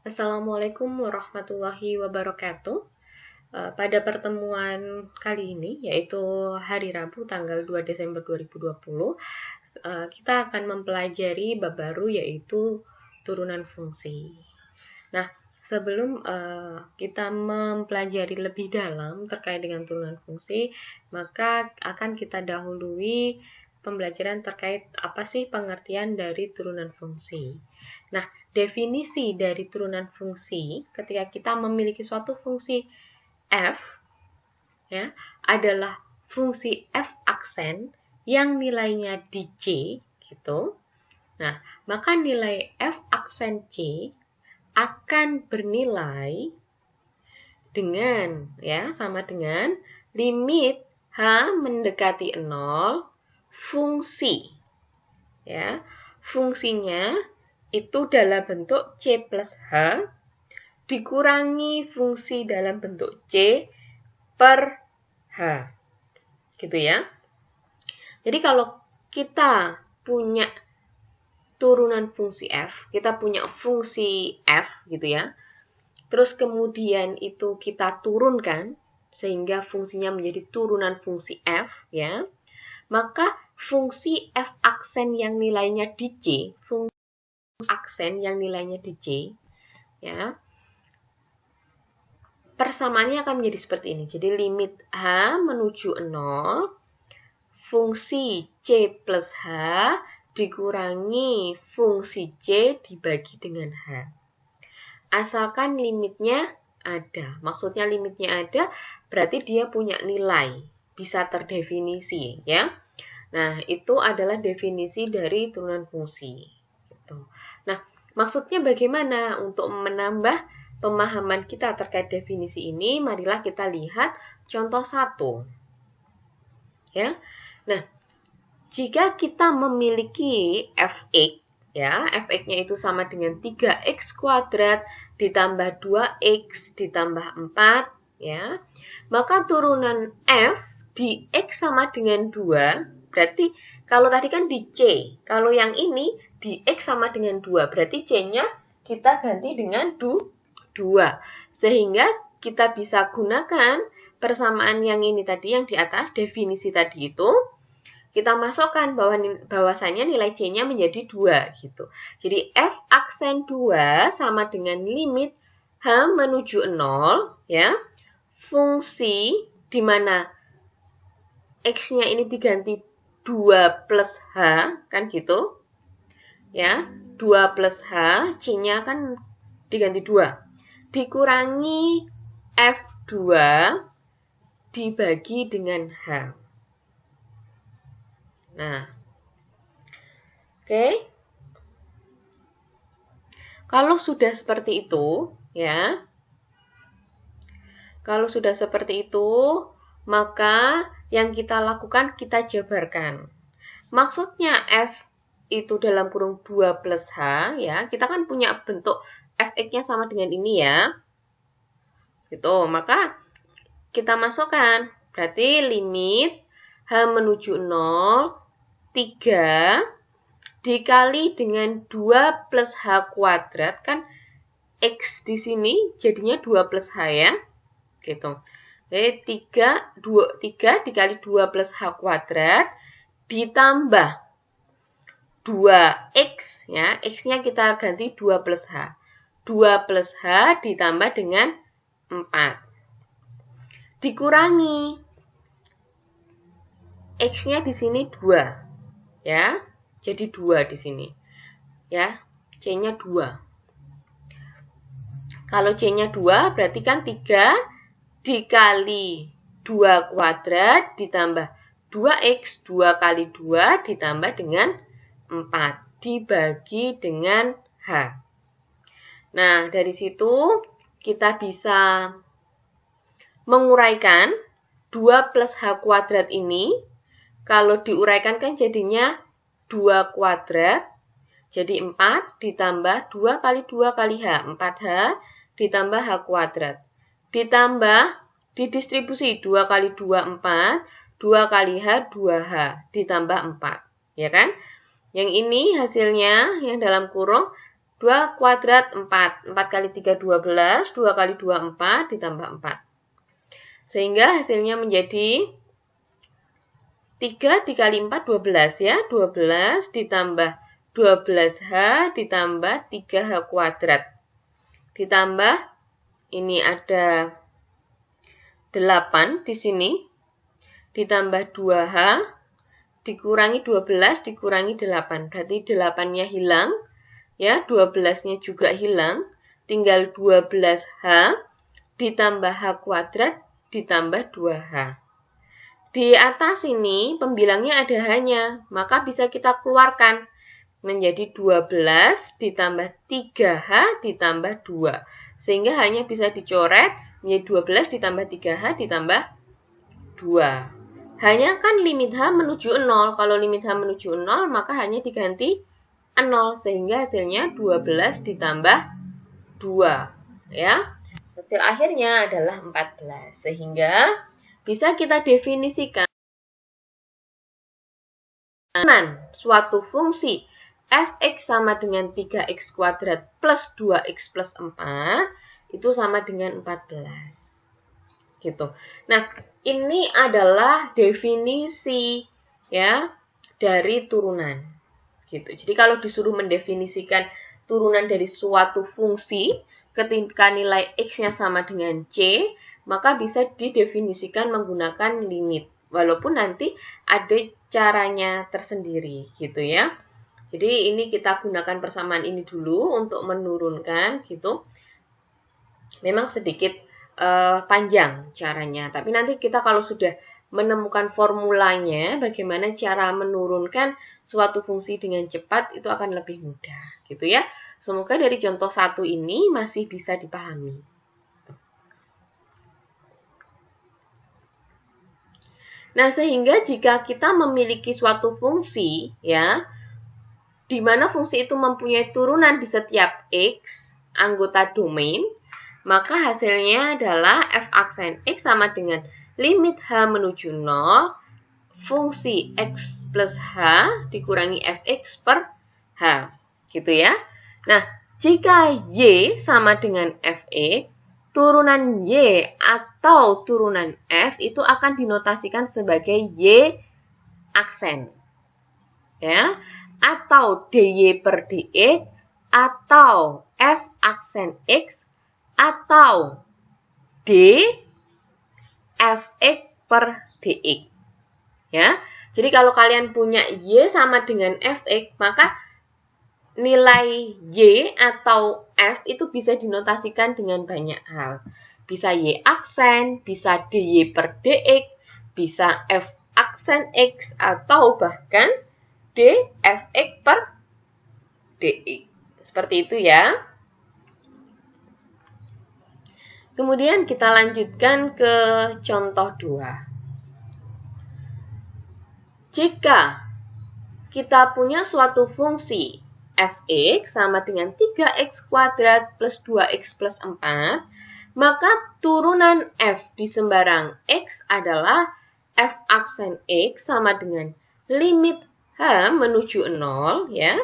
Assalamualaikum warahmatullahi wabarakatuh. Pada pertemuan kali ini, yaitu hari Rabu tanggal 2 Desember 2020, kita akan mempelajari bab baru yaitu turunan fungsi. Nah, sebelum kita mempelajari lebih dalam terkait dengan turunan fungsi, maka akan kita dahului pembelajaran terkait apa sih pengertian dari turunan fungsi. Nah, definisi dari turunan fungsi ketika kita memiliki suatu fungsi f ya adalah fungsi f aksen yang nilainya di C gitu. Nah, maka nilai f aksen C akan bernilai dengan sama dengan limit H mendekati 0 fungsi. Fungsinya itu dalam bentuk C plus H dikurangi fungsi dalam bentuk C per H. Gitu ya. Jadi kalau kita punya turunan fungsi f, kita punya fungsi f gitu ya. Terus kemudian itu kita turunkan sehingga fungsinya menjadi turunan fungsi f ya. Maka fungsi f aksen yang nilainya di C, fungsi aksen yang nilainya di C ya. Persamaannya akan menjadi seperti ini. Jadi limit H menuju 0 fungsi C plus H dikurangi fungsi C dibagi dengan H. Asalkan limitnya ada. Maksudnya limitnya ada berarti dia punya nilai. Bisa terdefinisi ya. Nah, itu adalah definisi dari turunan fungsi. Gitu. Nah, maksudnya bagaimana untuk menambah pemahaman kita terkait definisi ini? Marilah kita lihat contoh 1. Ya. Nah, jika kita memiliki fx, ya, fx-nya itu sama dengan 3x kuadrat ditambah 2x ditambah 4, ya, maka turunan f di x sama dengan 2, berarti kalau tadi kan di C, kalau yang ini di x sama dengan 2, berarti C-nya kita ganti dengan 2. Sehingga kita bisa gunakan persamaan yang ini tadi, yang di atas, definisi tadi itu, kita masukkan bahwasanya nilai C-nya menjadi 2 gitu. Jadi f aksen 2 sama dengan limit H menuju 0 ya. Fungsi di mana X-nya ini diganti 2 plus H kan gitu. Ya, 2 plus H, C-nya kan diganti 2. Dikurangi F2 dibagi dengan H. Nah, oke. Kalau sudah seperti itu, ya. Kalau sudah seperti itu, maka yang kita lakukan kita jabarkan. Maksudnya F itu dalam kurung 2 plus H, ya. Kita kan punya bentuk Fx-nya sama dengan ini ya. Gitu. Maka kita masukkan. Berarti limit H menuju 0 3 dikali dengan 2 plus H kuadrat, kan X di sini jadinya 2 plus H ya. Gitu. Jadi 3 dikali 2 plus H kuadrat ditambah 2X ya. X-nya kita ganti 2 plus H. 2 plus H ditambah dengan 4. Dikurangi X-nya di sini 2. Ya, jadi 2 di sini. Ya, C-nya 2. Kalau C-nya 2, berarti kan 3 dikali 2 kuadrat ditambah 2X, 2 kali 2 ditambah dengan 4. Dibagi dengan H. Nah, dari situ kita bisa menguraikan 2 plus H kuadrat ini. Kalau diuraikan kan jadinya 2 kuadrat, jadi 4 ditambah 2 kali 2 kali H, 4H ditambah H kuadrat. Ditambah, didistribusi 2 kali 2, 4, 2 kali H, 2H, ditambah 4. Ya kan? Yang ini hasilnya, yang dalam kurung, 2 kuadrat 4. 4 kali 3, 12. 2 kali 2, 4. Ditambah 4. Sehingga hasilnya menjadi 3 dikali 4, 12 ya. 12 ditambah 12H ditambah 3H kuadrat. Ditambah, ini ada 8 di sini. Ditambah 2H dikurangi 12 dikurangi 8. Berarti 8-nya hilang. Ya, 12-nya juga hilang. Tinggal 12H ditambah H kuadrat ditambah 2H. Di atas ini pembilangnya ada H-nya, maka bisa kita keluarkan menjadi 12 ditambah 3H ditambah 2. Sehingga H-nya bisa dicoret menjadi 12 ditambah 3H ditambah 2. H-nya kan limit H menuju 0. Kalau limit H menuju 0, maka H-nya diganti 0, sehingga hasilnya 12 ditambah 2. Ya. Hasil akhirnya adalah 14. Sehingga bisa kita definisikan suatu fungsi f(x) sama dengan 3x kuadrat plus 2x plus 4 itu sama dengan 14. Gitu. Nah, ini adalah definisi ya dari turunan. Gitu. Jadi kalau disuruh mendefinisikan turunan dari suatu fungsi ketika nilai x-nya sama dengan c, maka bisa didefinisikan menggunakan limit. Walaupun nanti ada caranya tersendiri gitu ya. Jadi ini kita gunakan persamaan ini dulu untuk menurunkan gitu. Memang sedikit panjang caranya, tapi nanti kita kalau sudah menemukan formulanya, bagaimana cara menurunkan suatu fungsi dengan cepat, itu akan lebih mudah, gitu ya. Semoga dari contoh 1 ini masih bisa dipahami. Nah, sehingga jika kita memiliki suatu fungsi, ya, di mana fungsi itu mempunyai turunan di setiap x, anggota domain, maka hasilnya adalah f aksen x sama dengan limit H menuju 0, fungsi X plus H dikurangi Fx per H. Gitu ya. Nah, jika Y sama dengan Fx, turunan Y atau turunan F itu akan dinotasikan sebagai Y aksen. Ya, atau dy per dx, atau F aksen X, atau D Fx per dx. Ya. Jadi kalau kalian punya Y sama dengan Fx, maka nilai Y atau F itu bisa dinotasikan dengan banyak hal. Bisa Y aksen, bisa dy per dx, bisa F aksen X, atau bahkan D Fx per dx. Seperti itu ya. Kemudian kita lanjutkan ke contoh 2. Jika kita punya suatu fungsi fx sama dengan 3x kuadrat plus 2x plus 4, maka turunan f di sembarang x adalah f aksen x sama dengan limit h menuju 0, ya,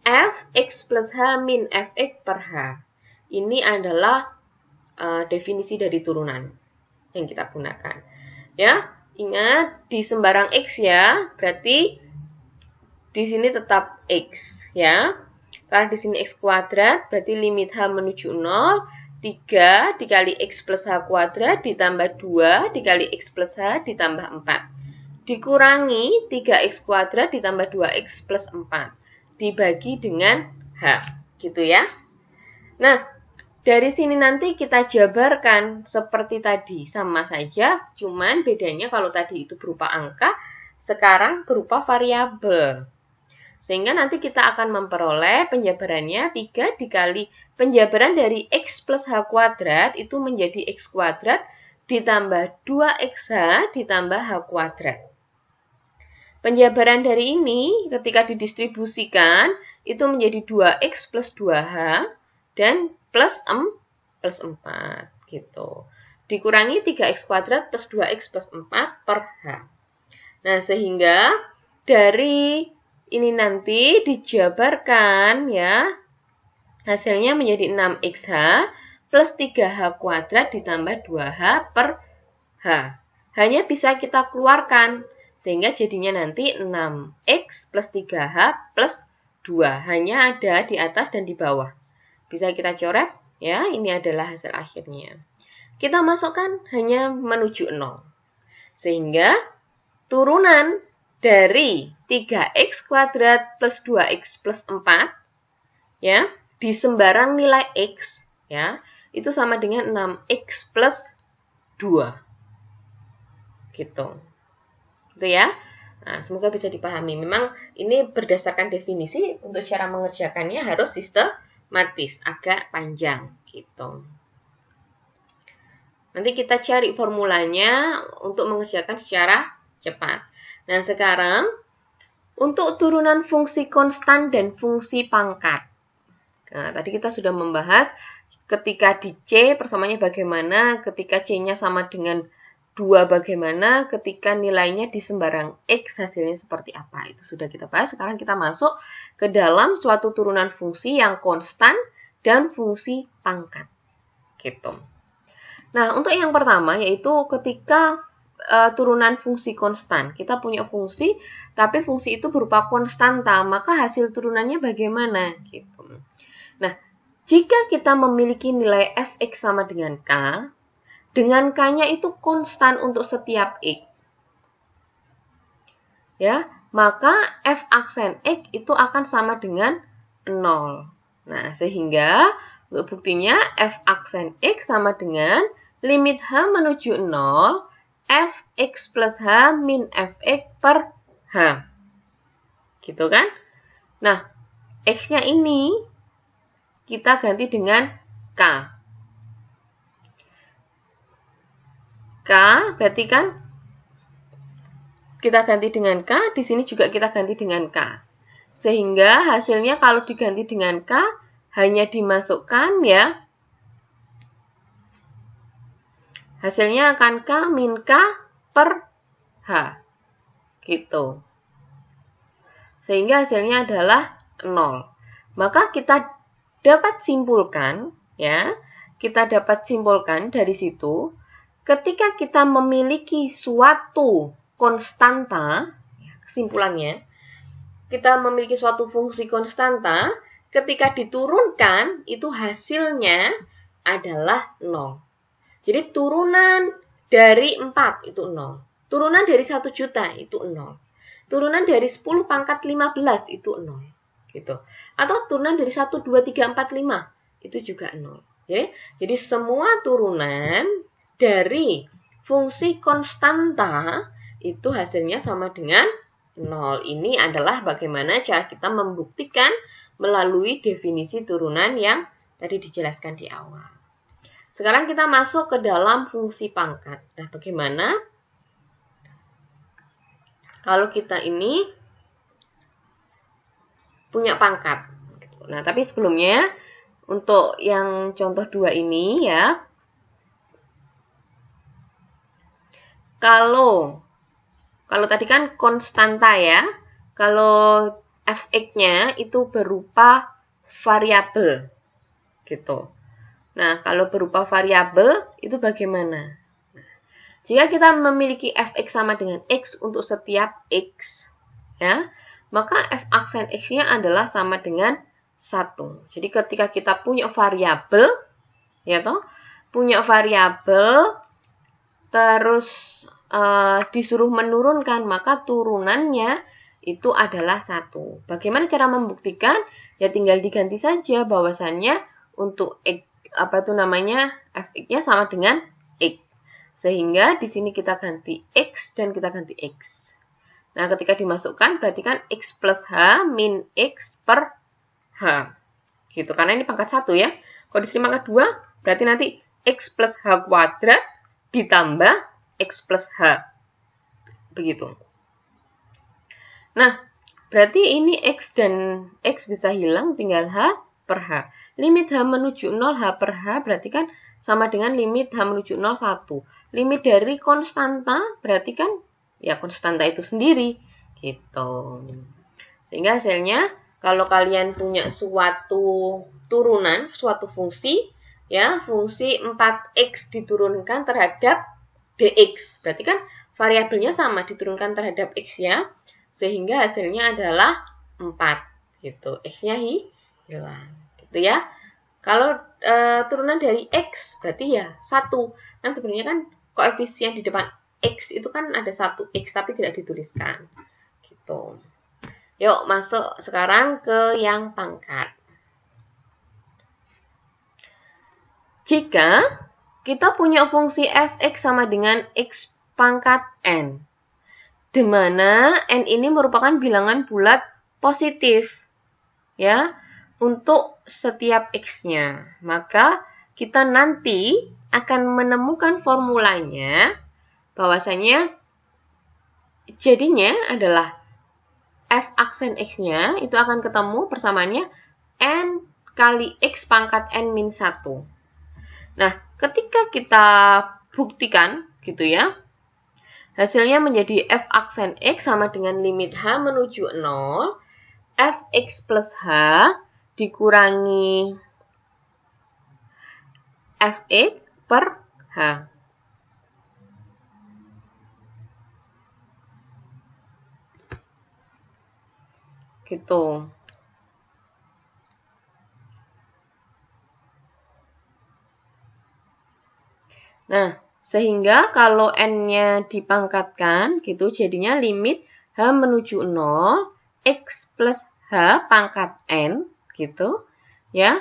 fx plus h min fx per h. Ini adalah definisi dari turunan yang kita gunakan. Ya, ingat di sembarang x ya, berarti di sini tetap x ya. Karena di sini x kuadrat, berarti limit h menuju 0, 3 dikali x plus h kuadrat ditambah 2 dikali x plus h ditambah 4. Dikurangi 3x kuadrat ditambah 2x plus 4. Dibagi dengan h, gitu ya. Nah, dari sini nanti kita jabarkan seperti tadi, sama saja, cuman bedanya kalau tadi itu berupa angka, sekarang berupa variabel. Sehingga nanti kita akan memperoleh penjabarannya 3 dikali penjabaran dari x plus h kuadrat itu menjadi x kuadrat ditambah 2xh ditambah h kuadrat. Penjabaran dari ini ketika didistribusikan itu menjadi 2x plus 2h dan plus 4 gitu. Dikurangi 3x kuadrat plus 2x plus 4 per h. Nah, sehingga dari ini nanti dijabarkan ya. Hasilnya menjadi 6XH plus 3H kuadrat ditambah 2H per H. Hanya bisa kita keluarkan. Sehingga jadinya nanti 6X plus 3H plus 2. Hanya ada di atas dan di bawah. Bisa kita coret ya. Ini adalah hasil akhirnya. Kita masukkan hanya menuju 0. Sehingga turunan dari 3X kuadrat plus 2X plus 4 ya, di sembarang nilai X ya, itu sama dengan 6X plus 2. Gitu. Gitu ya. Nah, semoga bisa dipahami. Memang ini berdasarkan definisi, untuk cara mengerjakannya harus sistematis, agak panjang gitu. Nanti kita cari formulanya untuk mengerjakan secara cepat. Nah, sekarang untuk turunan fungsi konstan dan fungsi pangkat. Nah, tadi kita sudah membahas ketika di C persamanya bagaimana, ketika C-nya sama dengan 2 bagaimana, ketika nilainya di sembarang X hasilnya seperti apa. Itu sudah kita bahas. Sekarang kita masuk ke dalam suatu turunan fungsi yang konstan dan fungsi pangkat. Gitu. Nah, untuk yang pertama yaitu ketika turunan fungsi konstan. Kita punya fungsi, tapi fungsi itu berupa konstanta, maka hasil turunannya bagaimana? Gitu. Nah, jika kita memiliki nilai fx sama dengan k-nya itu konstan untuk setiap x, ya, maka f aksen x itu akan sama dengan 0. Nah, sehingga untuk buktinya f aksen x sama dengan limit h menuju 0, fx plus h min fx per h. Gitu kan? Nah, x-nya ini kita ganti dengan K. K berarti kan kita ganti dengan K, di sini juga kita ganti dengan K. Sehingga hasilnya kalau diganti dengan K, hanya dimasukkan ya. Hasilnya akan K min K per H. Gitu. Sehingga hasilnya adalah 0. Maka kita dapat simpulkan, ya, kita dapat simpulkan dari situ, ketika kita memiliki suatu konstanta, kesimpulannya, kita memiliki suatu fungsi konstanta, ketika diturunkan, itu hasilnya adalah 0. Jadi turunan dari 4 itu 0. Turunan dari 1 juta itu 0. Turunan dari 10 pangkat 15 itu 0. Gitu. Atau turunan dari 1, 2, 3, 4, 5 itu juga 0. Ya? Jadi semua turunan dari fungsi konstanta itu hasilnya sama dengan 0. Ini adalah bagaimana cara kita membuktikan melalui definisi turunan yang tadi dijelaskan di awal. Sekarang kita masuk ke dalam fungsi pangkat. Nah, bagaimana kalau kita ini punya pangkat. Nah, tapi sebelumnya untuk yang contoh 2 ini ya, kalau tadi kan konstanta ya, kalau fx-nya itu berupa variabel gitu. Nah, kalau berupa variabel itu bagaimana? Nah, jika kita memiliki fx sama dengan x untuk setiap x ya, maka f aksen x-nya adalah sama dengan 1. Jadi ketika kita punya variabel, ya toh, punya variabel, terus disuruh menurunkan, maka turunannya itu adalah 1. Bagaimana cara membuktikan? Ya tinggal diganti saja bahwasannya untuk x, fx-nya sama dengan x. Sehingga di sini kita ganti x dan kita ganti x. Nah, ketika dimasukkan berarti kan x plus h min x per h. Gitu, karena ini pangkat 1 ya. Kalau di sini pangkat 2, berarti nanti x plus h kuadrat ditambah x plus h. Begitu. Nah, berarti ini x dan x bisa hilang, tinggal h per h. Limit h menuju 0, h per h berarti kan sama dengan limit h menuju 0, 1. Limit dari konstanta berarti kan ya konstanta itu sendiri gitu. Sehingga hasilnya kalau kalian punya suatu turunan, suatu fungsi, ya, fungsi 4x diturunkan terhadap dx. Berarti kan variabelnya sama, diturunkan terhadap x ya. Sehingga hasilnya adalah 4 gitu. X-nya hilang gitu ya. Kalau turunan dari x berarti ya 1. Kan sebenarnya kan koefisien di depan x itu kan ada 1x tapi tidak dituliskan. Gitu. Yuk, masuk sekarang ke yang pangkat. Jika kita punya fungsi f(x) sama dengan x pangkat n, di mana n ini merupakan bilangan bulat positif, ya, untuk setiap x-nya, maka kita nanti akan menemukan formulanya, bahwasanya jadinya adalah f aksen x-nya itu akan ketemu persamaannya n kali x pangkat n min 1. Nah, ketika kita buktikan gitu ya, hasilnya menjadi f aksen x sama dengan limit h menuju 0, fx plus h dikurangi fx per h. Gitu. Nah, sehingga kalau n-nya dipangkatkan gitu, jadinya limit h menuju 0, x plus h pangkat n gitu, ya,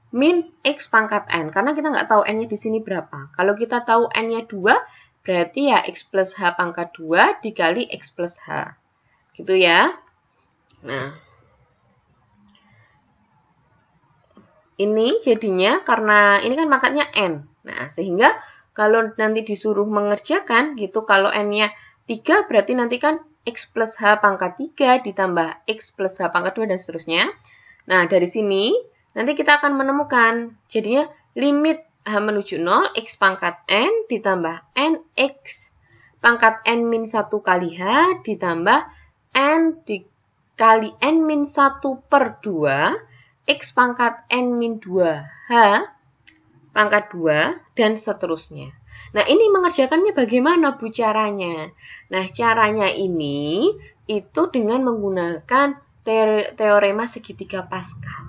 min x pangkat n. Karena kita nggak tahu n-nya di sini berapa. Kalau kita tahu n-nya 2, berarti ya x plus h pangkat 2 dikali x plus h. Gitu ya. Nah, ini jadinya karena ini kan pangkatnya n. Nah, sehingga kalau nanti disuruh mengerjakan gitu, kalau n-nya 3 berarti nanti kan x plus h pangkat 3 ditambah x plus h pangkat 2 dan seterusnya. Nah, dari sini nanti kita akan menemukan jadinya limit h menuju 0 x pangkat n ditambah n x pangkat n min 1 kali h ditambah n dikali n min 1 per 2 x pangkat n min 2h pangkat 2 dan seterusnya. Nah, ini mengerjakannya bagaimana Bu caranya? Nah, caranya ini itu dengan menggunakan teorema segitiga Pascal.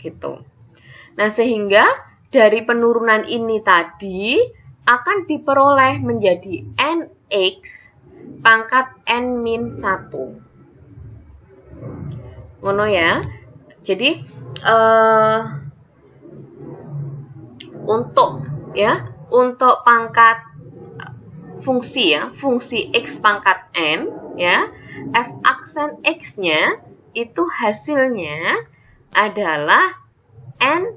Gitu. Nah, sehingga dari penurunan ini tadi akan diperoleh menjadi nx pangkat n min 1. Ngono ya. Jadi untuk pangkat fungsi ya, fungsi x pangkat n ya, f aksen x-nya itu hasilnya adalah n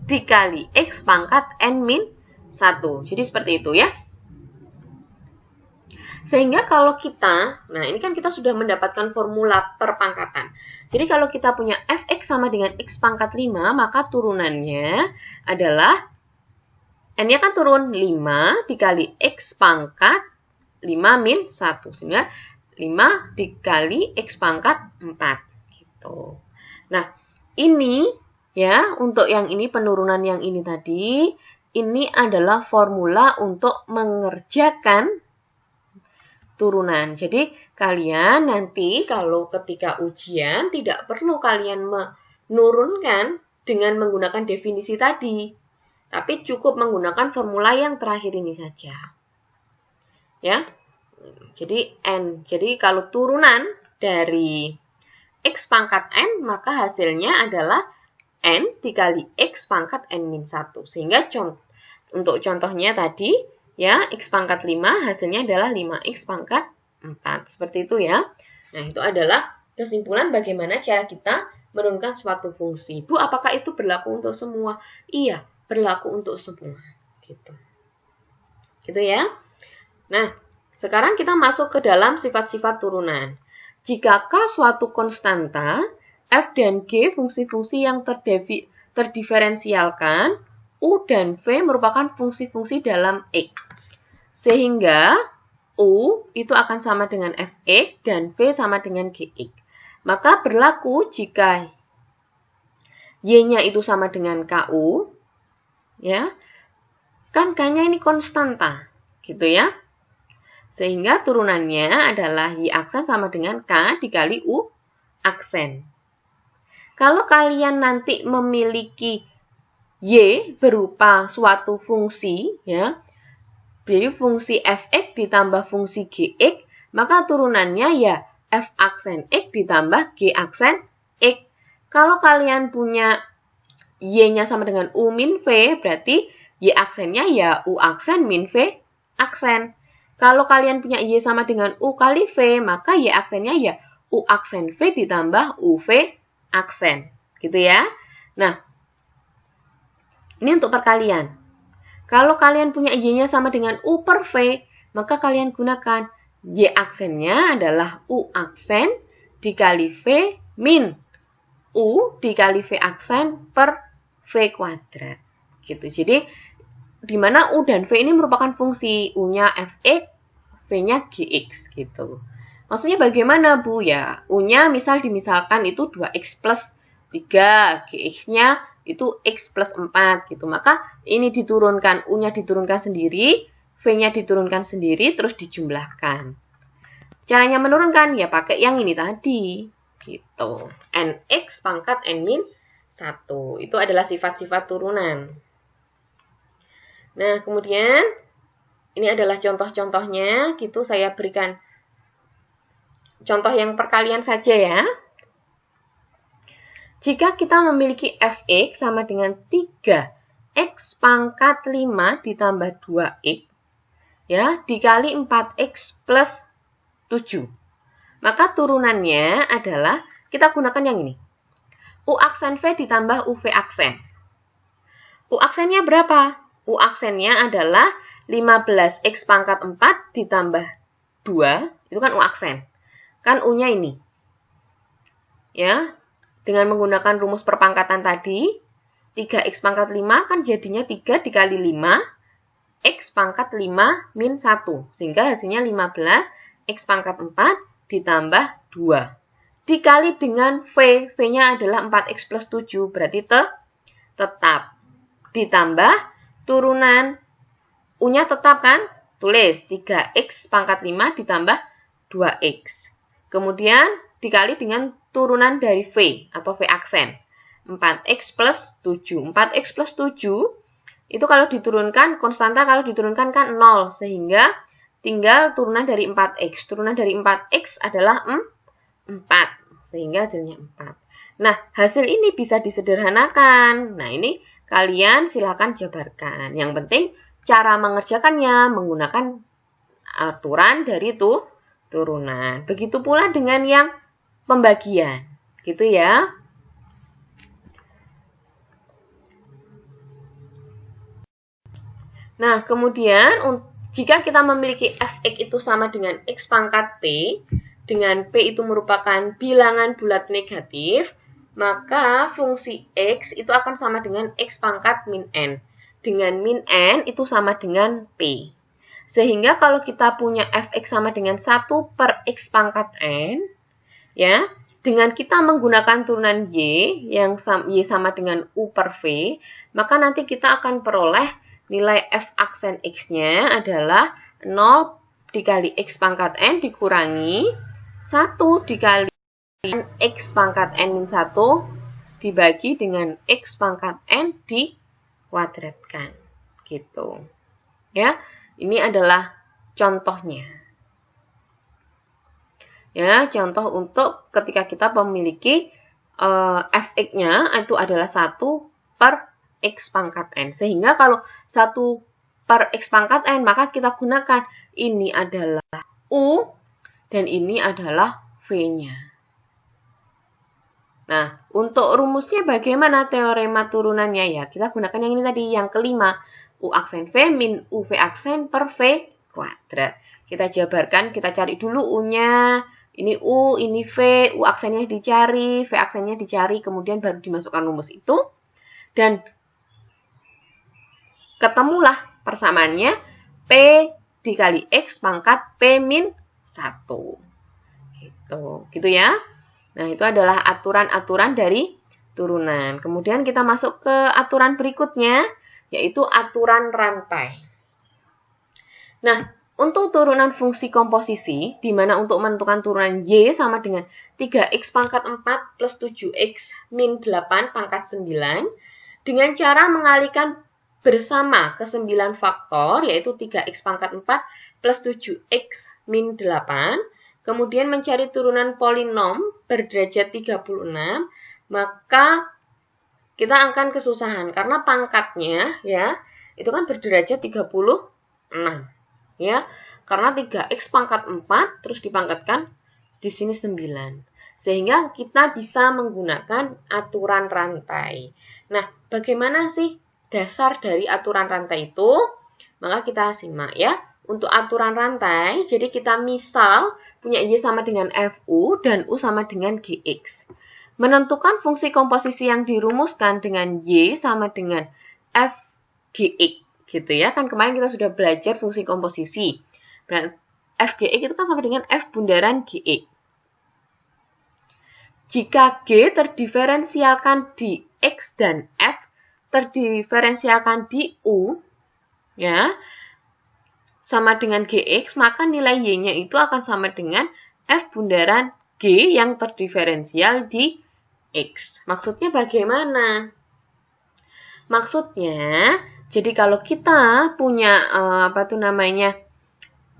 dikali x pangkat n min 1. Jadi seperti itu ya. Sehingga kalau kita, nah ini kan kita sudah mendapatkan formula perpangkatan. Jadi kalau kita punya fx sama dengan x pangkat 5, maka turunannya adalah n-nya kan turun 5 dikali x pangkat 5 min 1. Sehingga 5 dikali x pangkat 4. Gitu. Nah, ini ya, untuk yang ini penurunan yang ini tadi, ini adalah formula untuk mengerjakan turunan. Jadi kalian nanti kalau ketika ujian tidak perlu kalian menurunkan dengan menggunakan definisi tadi, tapi cukup menggunakan formula yang terakhir ini saja. Ya. Jadi n. Jadi kalau turunan dari x pangkat n, maka hasilnya adalah n dikali x pangkat n min 1. Sehingga untuk contohnya tadi ya, x pangkat 5 hasilnya adalah 5x pangkat 4. Seperti itu ya. Nah, itu adalah kesimpulan bagaimana cara kita menurunkan suatu fungsi. Bu, apakah itu berlaku untuk semua? Iya, berlaku untuk semua. Gitu. Gitu ya. Nah, sekarang kita masuk ke dalam sifat-sifat turunan. Jika K suatu konstanta, F dan G fungsi-fungsi yang terdiferensialkan, U dan V merupakan fungsi-fungsi dalam X. Sehingga U itu akan sama dengan Fx dan V sama dengan Gx. Maka berlaku jika Y-nya itu sama dengan KU, ya, kan K-nya ini konstanta, gitu ya. Sehingga turunannya adalah Y aksen sama dengan K dikali U aksen. Kalau kalian nanti memiliki Y berupa suatu fungsi, ya, jadi fungsi Fx ditambah fungsi Gx, maka turunannya ya F aksen X ditambah G aksen X. Kalau kalian punya Y-nya sama dengan U min V, berarti Y aksennya ya U aksen min V aksen. Kalau kalian punya Y sama dengan U kali V, maka Y aksennya ya U aksen V ditambah UV aksen. Gitu ya. Nah, ini untuk perkalian. Kalau kalian punya Y-nya sama dengan U per V, maka kalian gunakan Y aksennya adalah U aksen dikali V min U dikali V aksen per V kuadrat. Gitu. Jadi, di mana U dan V ini merupakan fungsi. U-nya Fx, V-nya Gx. Gitu. Maksudnya bagaimana, Bu? Ya, U-nya dimisalkan itu 2x plus 3, Gx-nya itu x plus 4. Gitu. Maka ini diturunkan, U-nya diturunkan sendiri, V-nya diturunkan sendiri, terus dijumlahkan. Caranya menurunkan, ya pakai yang ini tadi. Gitu. Nx pangkat N min 1. Itu adalah sifat-sifat turunan. Nah, kemudian ini adalah contoh-contohnya. Gitu, saya berikan contoh yang perkalian saja ya. Jika kita memiliki Fx sama dengan 3x pangkat 5 ditambah 2x, ya, dikali 4x plus 7. Maka turunannya adalah, kita gunakan yang ini. U aksen V ditambah UV aksen. U aksennya berapa? U aksennya adalah 15x pangkat 4 ditambah 2. Itu kan U aksen. Kan U-nya ini. Ya, dengan menggunakan rumus perpangkatan tadi, 3x pangkat 5 kan jadinya 3 dikali 5, x pangkat 5 min 1. Sehingga hasilnya 15x pangkat 4 ditambah 2. Dikali dengan V. V-nya adalah 4x plus 7. Berarti tetap. Ditambah turunan. U-nya tetap kan? Tulis 3x pangkat 5 ditambah 2x. Kemudian dikali dengan turunan dari V atau V aksen. 4x plus 7. 4x plus 7 itu kalau diturunkan, konstanta kalau diturunkan kan 0. Sehingga tinggal turunan dari 4x. Turunan dari 4x adalah 4. Sehingga hasilnya 4. Nah, hasil ini bisa disederhanakan. Nah, ini kalian silakan jabarkan. Yang penting cara mengerjakannya menggunakan aturan dari turunan. Begitu pula dengan yang pembagian. Gitu ya. Nah, kemudian jika kita memiliki Fx itu sama dengan x pangkat P, dengan P itu merupakan bilangan bulat negatif, maka fungsi x itu akan sama dengan x pangkat min n. Dengan min n itu sama dengan P. Sehingga kalau kita punya Fx sama dengan 1 per x pangkat n, ya, dengan kita menggunakan turunan y, yang y sama dengan u per v, maka nanti kita akan peroleh nilai f aksen x-nya adalah 0 dikali x pangkat n dikurangi 1 dikali x pangkat n min 1 dibagi dengan x pangkat n dikuadratkan. Gitu. Ya, ini adalah contohnya. Ya, contoh untuk ketika kita memiliki fx-nya itu adalah 1 per x pangkat n. Sehingga kalau 1 per x pangkat n, maka kita gunakan ini adalah u dan ini adalah v-nya. Nah, untuk rumusnya bagaimana teorema turunannya ya? Kita gunakan yang ini tadi, yang kelima. U aksen v min uv aksen per v kuadrat. Kita jabarkan, kita cari dulu u-nya. Ini u, ini v, u aksennya dicari, v aksennya dicari, kemudian baru dimasukkan rumus itu. Dan ketemulah persamaannya P dikali X pangkat P min 1. Gitu ya. Nah, itu adalah aturan-aturan dari turunan. Kemudian kita masuk ke aturan berikutnya, yaitu aturan rantai. Nah, untuk turunan fungsi komposisi, di mana untuk menentukan turunan Y sama dengan 3X pangkat 4 plus 7X min 8 pangkat 9, dengan cara mengalihkan bersama ke 9 faktor, yaitu 3X pangkat 4 plus 7X min 8, kemudian mencari turunan polinom berderajat 36, maka kita akan kesusahan karena pangkatnya ya itu kan berderajat 36 ya. Karena 3X pangkat 4 terus dipangkatkan di sini 9. Sehingga kita bisa menggunakan aturan rantai. Nah, bagaimana sih dasar dari aturan rantai itu? Maka kita simak ya. Untuk aturan rantai, jadi kita misal punya Y sama dengan FU dan U sama dengan GX. Menentukan fungsi komposisi yang dirumuskan dengan Y sama dengan FGX, gitu ya. Kan kemarin kita sudah belajar fungsi komposisi. Berarti FGX itu kan sama dengan F bundaran GX. Jika G terdiferensialkan di X dan F terdiferensialkan di U, ya, sama dengan GX, maka nilai Y-nya itu akan sama dengan F bundaran G yang terdiferensial di X. Maksudnya bagaimana? Maksudnya, jadi kalau kita punya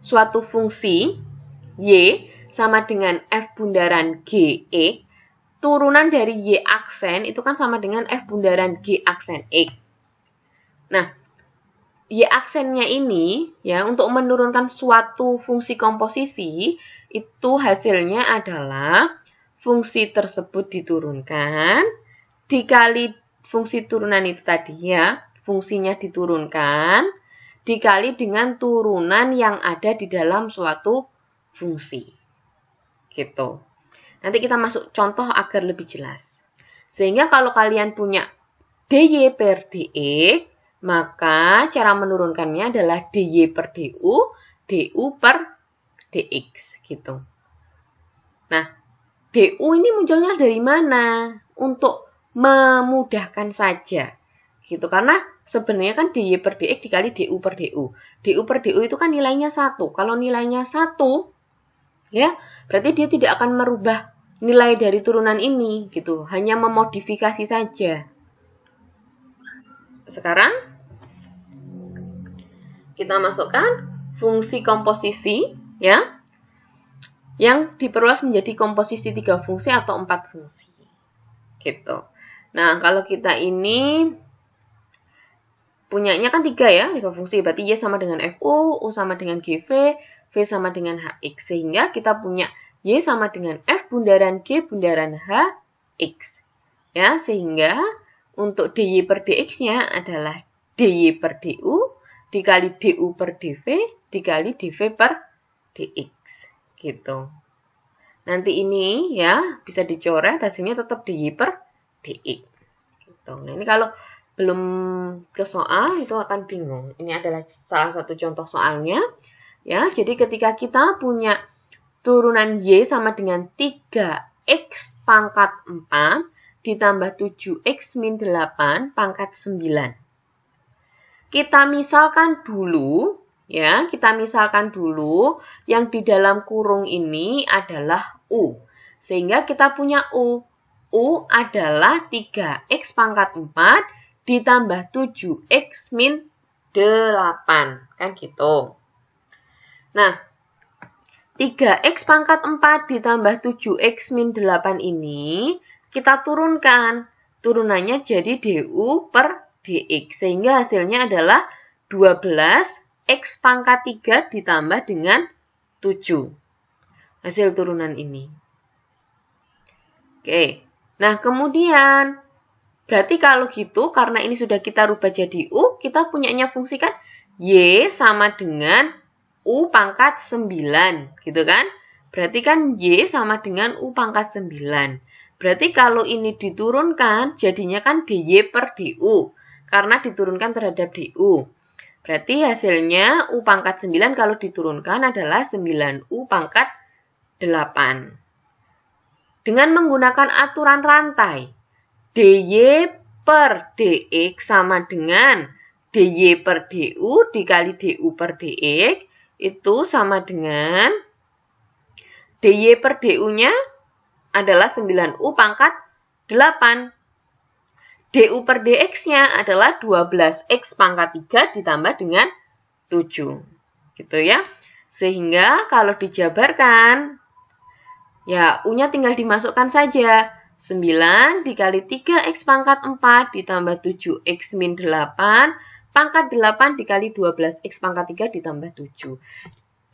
suatu fungsi Y sama dengan F bundaran GX, turunan dari Y aksen itu kan sama dengan F bundaran G aksen X. Nah, Y aksennya ini ya untuk menurunkan suatu fungsi komposisi itu hasilnya adalah fungsi tersebut diturunkan dikali fungsi turunan itu tadi ya, fungsinya diturunkan dikali dengan turunan yang ada di dalam suatu fungsi. Gitu. Nanti kita masuk contoh agar lebih jelas. Sehingga kalau kalian punya dy per dx, maka cara menurunkannya adalah dy per du, du per dx gitu. Nah, du ini munculnya dari mana? Untuk memudahkan saja. Gitu, karena sebenarnya kan dy per dx dikali du per du. Du per du itu kan nilainya 1. Kalau nilainya 1, ya, berarti dia tidak akan merubah nilai dari turunan ini gitu, hanya memodifikasi saja. Sekarang kita masukkan fungsi komposisi ya, yang diperluas menjadi komposisi 3 fungsi atau 4 fungsi. Gitu. Nah, kalau kita ini punyanya kan 3 ya, 3 fungsi. Berarti Y sama dengan FU, U sama dengan GV, V sama dengan HX. Sehingga kita punya Y sama dengan F bundaran G bundaran HX. Ya, sehingga untuk dy per dx-nya adalah dy per du dikali du per dv dikali dv per dx. Gitu. Nanti ini ya bisa dicoret, hasilnya tetap dy per dx. Gitu. Nah, ini kalau belum ke soal itu akan bingung. Ini adalah salah satu contoh soalnya. Ya, jadi ketika kita punya turunan Y sama dengan 3X pangkat 4 ditambah 7X min 8 pangkat 9. Kita misalkan dulu, ya, yang di dalam kurung ini adalah U. Sehingga kita punya U. U adalah 3X pangkat 4 ditambah 7X min 8. Kan gitu. Nah, 3X pangkat 4 ditambah 7X min 8 ini kita turunkan. Turunannya jadi du per dx. Sehingga hasilnya adalah 12X pangkat 3 ditambah dengan 7. Hasil turunan ini. Oke. Nah, kemudian berarti kalau gitu, karena ini sudah kita rubah jadi U, kita punyanya fungsi kan Y sama dengan U pangkat 9, gitu kan? Berarti kan Y sama dengan U pangkat 9. Berarti kalau ini diturunkan, jadinya kan dy per du. Karena diturunkan terhadap du. Berarti hasilnya U pangkat 9 kalau diturunkan adalah 9U pangkat 8. dengan menggunakan aturan rantai, dy per dx sama dengan dy per du dikali du per dx itu sama dengan dy per du-nya adalah 9u pangkat 8. du per dx-nya adalah 12x pangkat 3 ditambah dengan 7. Gitu ya. Sehingga kalau dijabarkan, ya u-nya tinggal dimasukkan saja. 9 dikali 3x pangkat 4 ditambah 7x min 8 pangkat 8 dikali 12x pangkat 3 ditambah 7.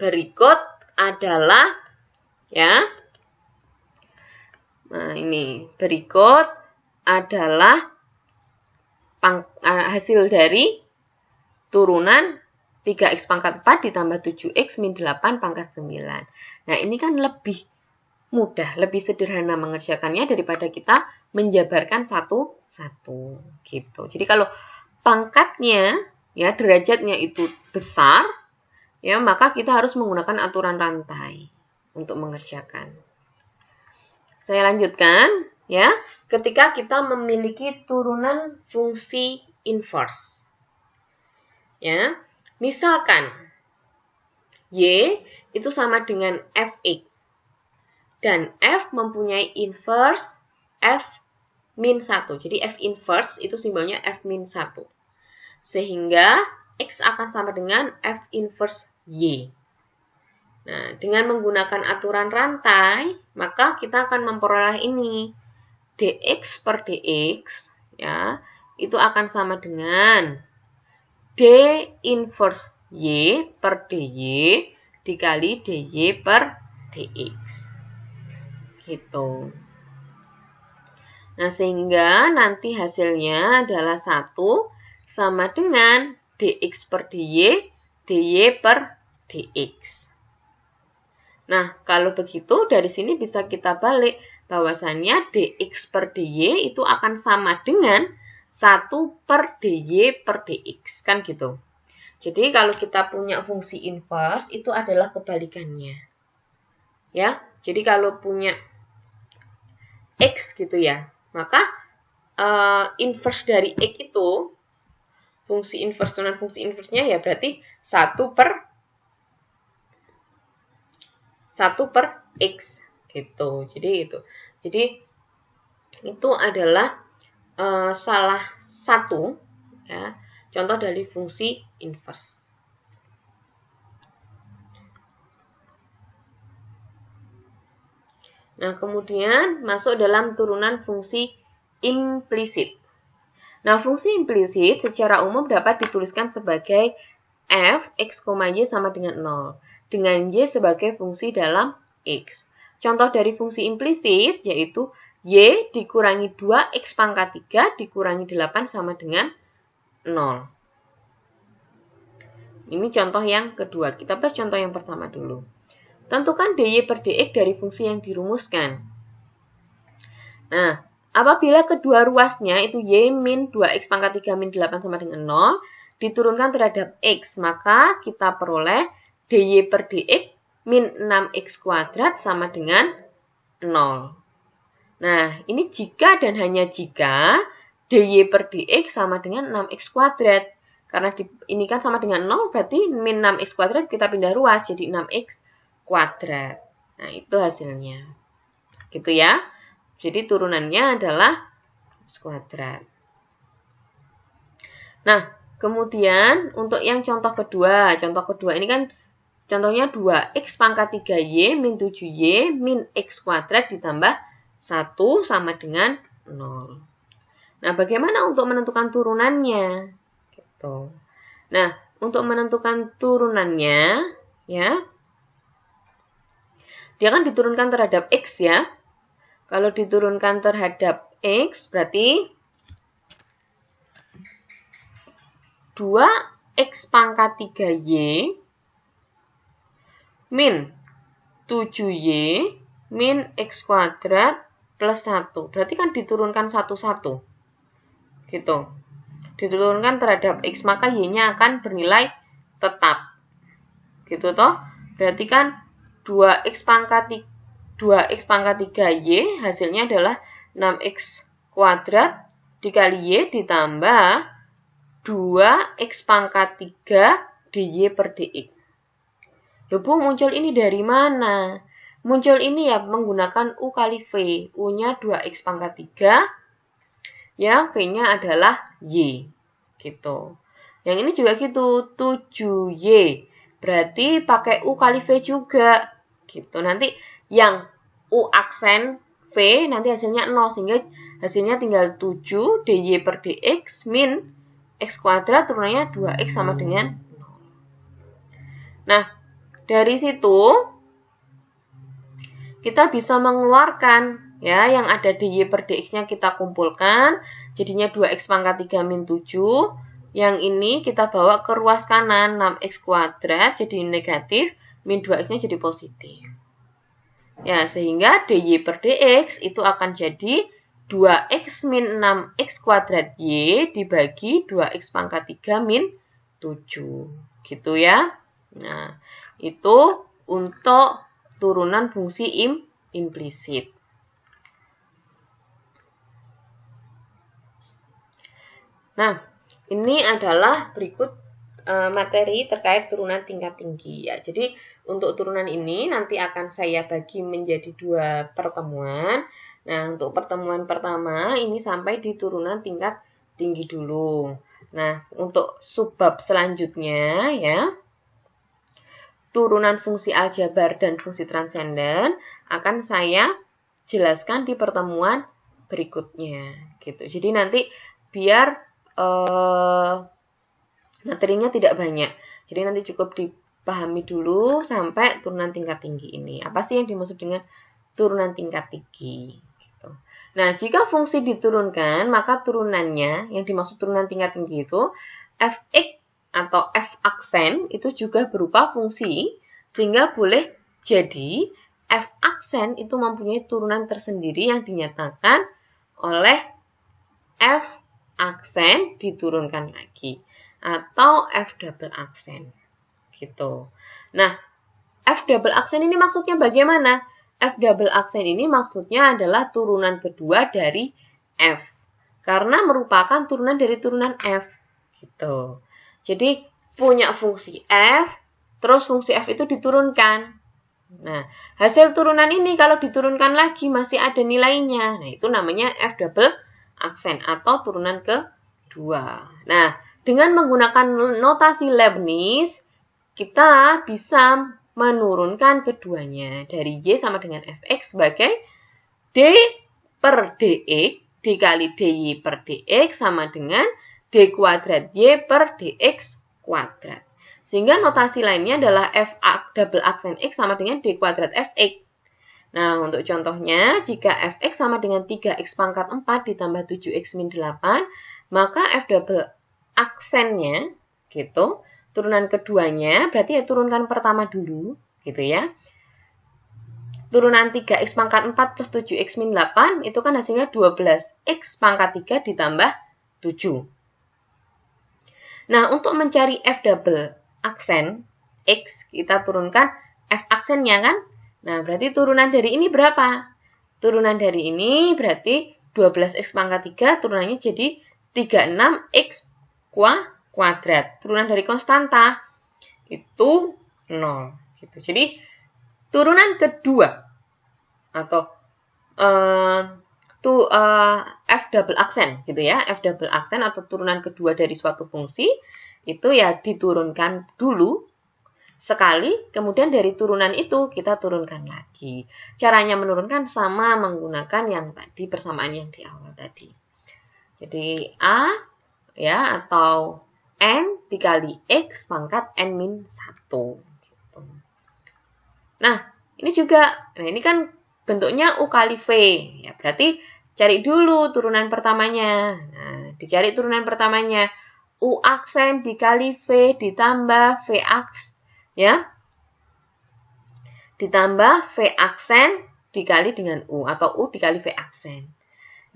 Berikut adalah ya. Nah, ini berikut adalah hasil dari turunan 3x pangkat 4 ditambah 7x min 8 pangkat 9. Nah, ini kan lebih mudah, lebih sederhana mengerjakannya daripada kita menjabarkan satu-satu gitu. Jadi kalau pangkatnya ya derajatnya itu besar ya, maka kita harus menggunakan aturan rantai untuk mengerjakan. Saya lanjutkan ya. Ketika kita memiliki turunan fungsi inverse. Ya. Misalkan y itu sama dengan fx. Dan f mempunyai inverse f min 1. Jadi f inverse itu simbolnya f min 1. Sehingga x akan sama dengan f inverse y. Nah, dengan menggunakan aturan rantai, maka kita akan memperoleh ini. dx per dx ya, itu akan sama dengan d inverse y per dy dikali dy per dx. Gitu. Nah, sehingga nanti hasilnya adalah 1 sama dengan dx per dy, dy per dx. Nah, kalau begitu dari sini bisa kita balik bahwasannya dx per dy itu akan sama dengan 1 per dy per dx. Kan gitu. Jadi kalau kita punya fungsi inverse itu adalah kebalikannya. Ya, jadi kalau punya x gitu ya, maka inverse dari x itu, fungsi inverse dan fungsi inverse-nya ya berarti 1 per x gitu. Jadi itu adalah salah satu ya, contoh dari fungsi inverse. Nah, kemudian masuk dalam turunan fungsi implisit. Nah, fungsi implisit secara umum dapat dituliskan sebagai f x, y sama dengan 0, dengan y sebagai fungsi dalam x. Contoh dari fungsi implisit yaitu y dikurangi 2x pangkat 3 dikurangi 8 sama dengan 0. Ini contoh yang kedua. Kita bahas contoh yang pertama dulu. Tentukan dy per dx dari fungsi yang dirumuskan. Nah, apabila kedua ruasnya itu y min 2x pangkat 3 min 8 sama dengan 0, diturunkan terhadap x, maka kita peroleh dy per dx min 6x kuadrat sama dengan 0. Nah, ini jika dan hanya jika dy per dx sama dengan 6x kuadrat. Karena ini kan sama dengan 0, berarti min 6x kuadrat kita pindah ruas jadi 6x kuadrat. Nah, itu hasilnya. Gitu ya. Jadi turunannya adalah x kuadrat. Nah, kemudian untuk yang contoh kedua ini kan contohnya 2x pangkat 3y min 7y min x kuadrat ditambah 1 sama dengan 0. Nah, bagaimana untuk menentukan turunannya? Gitu. Nah, untuk menentukan turunannya, ya, dia kan diturunkan terhadap x ya. Kalau diturunkan terhadap x, berarti 2x pangkat 3y min 7y min x kuadrat plus 1. Berarti kan diturunkan satu-satu. Gitu. Diturunkan terhadap x, maka y-nya akan bernilai tetap. Gitu toh. Berarti kan 2x pangkat 2x pangkat 3y, hasilnya adalah 6x kuadrat dikali y ditambah 2x pangkat 3 dy per dx. Loh Bu, muncul ini dari mana? Muncul ini ya menggunakan U kali V. U-nya 2x pangkat 3, ya V-nya adalah Y. Gitu. Yang ini juga gitu, 7Y. Berarti pakai U kali V juga. Gitu. Nanti yang U aksen V nanti hasilnya 0, sehingga hasilnya tinggal 7 dy per dx min x kuadrat turunannya 2x sama dengan 0. Nah, dari situ kita bisa mengeluarkan ya yang ada dy per dx-nya kita kumpulkan, jadinya 2x pangkat 3 min 7. Yang ini kita bawa ke ruas kanan, 6x kuadrat jadi negatif, min 2x-nya jadi positif. Ya, sehingga dy per dx itu akan jadi 2x min 6x kuadrat y dibagi 2x pangkat 3 min 7. Gitu ya. Nah, itu untuk turunan fungsi implisit. Nah, ini adalah berikut materi terkait turunan tingkat tinggi ya. Jadi untuk turunan ini nanti akan saya bagi menjadi 2 pertemuan. Nah, untuk pertemuan pertama ini sampai di turunan tingkat tinggi dulu. Nah, untuk subbab selanjutnya ya, turunan fungsi aljabar dan fungsi transenden akan saya jelaskan di pertemuan berikutnya gitu. Jadi nanti biar materinya tidak banyak. Jadi nanti cukup dipahami dulu sampai turunan tingkat tinggi ini. Apa sih yang dimaksud dengan turunan tingkat tinggi? Gitu. Nah, jika fungsi diturunkan, maka turunannya, yang dimaksud turunan tingkat tinggi itu, fx atau f aksen itu juga berupa fungsi, sehingga boleh jadi f aksen itu mempunyai turunan tersendiri yang dinyatakan oleh f aksen diturunkan lagi, atau f double aksen gitu. Nah, f double aksen ini maksudnya bagaimana? F double aksen ini maksudnya adalah turunan kedua dari f, karena merupakan turunan dari turunan f gitu. Jadi punya fungsi f, terus fungsi f itu diturunkan. Nah, hasil turunan ini kalau diturunkan lagi masih ada nilainya. Nah, itu namanya f double aksen atau turunan kedua. Nah, dengan menggunakan notasi Leibniz, kita bisa menurunkan keduanya dari y sama dengan fx sebagai d per dx dikali dy per dx sama dengan d kuadrat y per dx kuadrat. Sehingga notasi lainnya adalah f double aksen x sama dengan d kuadrat fx. Nah, untuk contohnya, jika fx sama dengan 3x pangkat 4 ditambah 7x min 8, maka f double aksennya, gitu, turunan keduanya, berarti ya turunkan pertama dulu, gitu ya. Turunan 3x pangkat 4 plus 7x min 8, itu kan hasilnya 12x pangkat 3 ditambah 7. Nah, untuk mencari f double aksen x, kita turunkan f aksennya kan. Nah, berarti turunan dari ini berapa? Turunan dari ini berarti 12x pangkat 3, turunannya jadi 36x kuadrat. Turunan dari konstanta itu 0. Gitu. Jadi, turunan kedua atau f double aksen gitu ya. F double aksen atau turunan kedua dari suatu fungsi itu ya diturunkan dulu sekali, kemudian dari turunan itu kita turunkan lagi. Caranya menurunkan sama menggunakan yang tadi, persamaan yang di awal tadi. Jadi A ya atau N dikali X pangkat N min 1. Gitu. Nah, ini juga, ini kan bentuknya U kali V. Ya, berarti cari dulu turunan pertamanya. Nah, dicari turunan pertamanya. U aksen dikali V ditambah V aks. Ya, ditambah V aksen dikali dengan U, atau U dikali V aksen.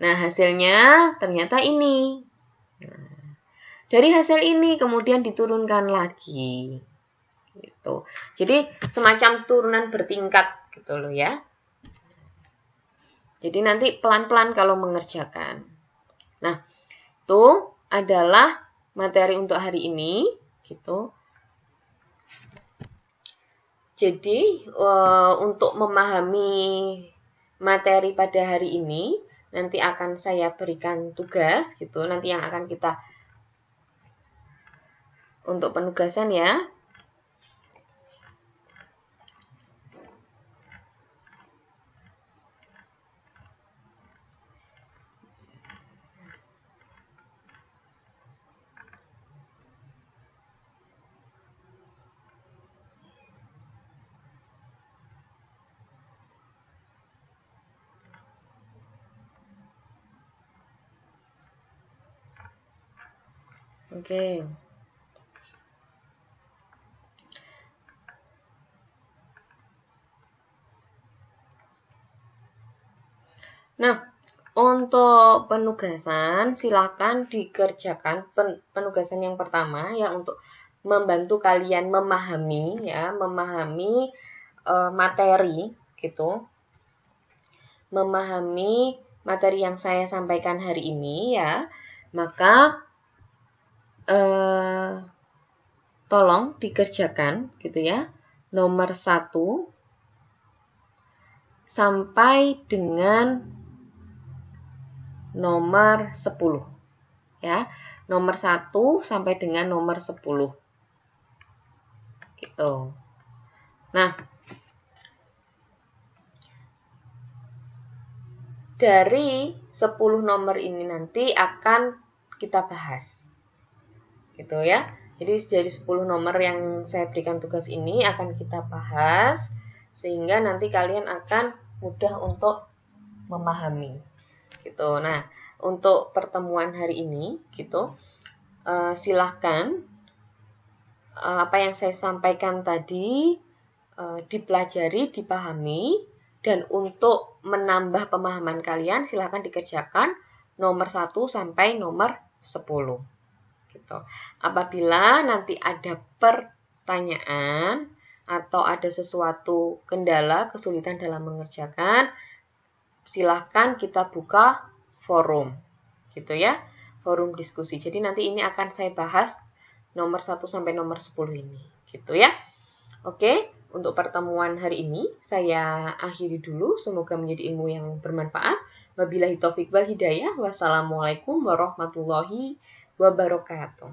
Nah, hasilnya ternyata ini. Nah, dari hasil ini kemudian diturunkan lagi. Gitu. Jadi, semacam turunan bertingkat gitu loh ya. Jadi nanti pelan-pelan kalau mengerjakan. Nah, itu adalah materi untuk hari ini, gitu. Jadi, untuk memahami materi pada hari ini, nanti akan saya berikan tugas, gitu. Nanti yang akan kita untuk penugasan ya. Oke. Nah, untuk penugasan silakan dikerjakan penugasan yang pertama ya untuk membantu kalian memahami materi gitu. Memahami materi yang saya sampaikan hari ini ya. Maka tolong dikerjakan gitu ya. Nomor 1 sampai dengan nomor 10 ya. Nomor 1 sampai dengan nomor 10 gitu. Nah, dari 10 nomor ini nanti akan kita bahas gitu ya. Jadi dari 10 nomor yang saya berikan tugas ini akan kita bahas sehingga nanti kalian akan mudah untuk memahami gitu. Nah, untuk pertemuan hari ini gitu, silahkan apa yang saya sampaikan tadi dipelajari, dipahami, dan untuk menambah pemahaman kalian silahkan dikerjakan nomor 1 sampai nomor 10 gitu. Apabila nanti ada pertanyaan atau ada sesuatu kendala, kesulitan dalam mengerjakan, silahkan kita buka forum gitu ya, forum diskusi. Jadi nanti ini akan saya bahas nomor 1 sampai nomor 10 ini gitu ya. Oke, untuk pertemuan hari ini saya akhiri dulu. Semoga menjadi ilmu yang bermanfaat. Wabillahi taufiq wal hidayah. Wassalamualaikum warahmatullahi wabarakatuh.